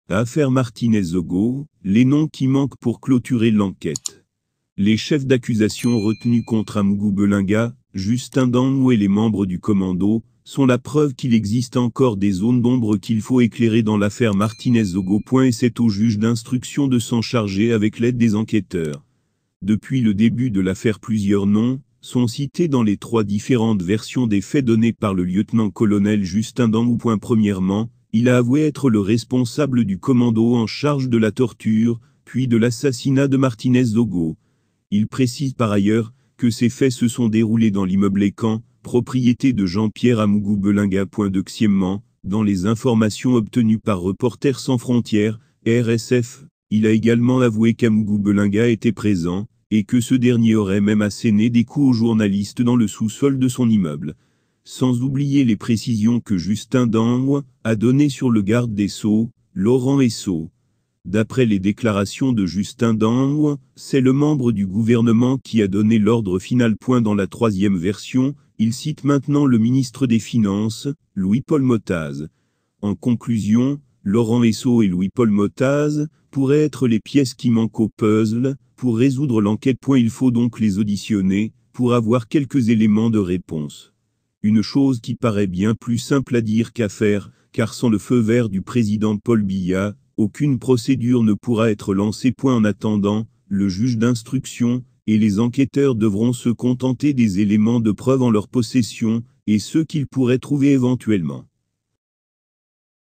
Affaire Martinez-Zogo, les noms qui manquent pour clôturer l'enquête. Les chefs d'accusation retenus contre Amougou Belinga, Justin Danhou et les membres du commando, sont la preuve qu'il existe encore des zones d'ombre qu'il faut éclairer dans l'affaire Martinez-Zogo. Et c'est au juge d'instruction de s'en charger avec l'aide des enquêteurs. Depuis le début de l'affaire, plusieurs noms sont cités dans les 3 différentes versions des faits données par le lieutenant-colonel Justin Danhou. Premièrement, il a avoué être le responsable du commando en charge de la torture, puis de l'assassinat de Martinez-Zogo. Il précise par ailleurs que ces faits se sont déroulés dans l'immeuble Écan, propriété de Jean-Pierre Amougou Belinga. Deuxièmement, dans les informations obtenues par Reporters sans frontières, RSF, il a également avoué qu'Amougou Belinga était présent, et que ce dernier aurait même asséné des coups aux journalistes dans le sous-sol de son immeuble. Sans oublier les précisions que Justin Danhou a données sur le garde des Sceaux, Laurent Esso. D'après les déclarations de Justin Danhou, c'est le membre du gouvernement qui a donné l'ordre final. Dans la 3e version, il cite maintenant le ministre des Finances, Louis-Paul Motaz. En conclusion, Laurent Esso et Louis-Paul Motaz pourraient être les pièces qui manquent au puzzle pour résoudre l'enquête. Il faut donc les auditionner pour avoir quelques éléments de réponse. Une chose qui paraît bien plus simple à dire qu'à faire, car sans le feu vert du président Paul Biya, aucune procédure ne pourra être lancée. En attendant, le juge d'instruction et les enquêteurs devront se contenter des éléments de preuve en leur possession, et ceux qu'ils pourraient trouver éventuellement.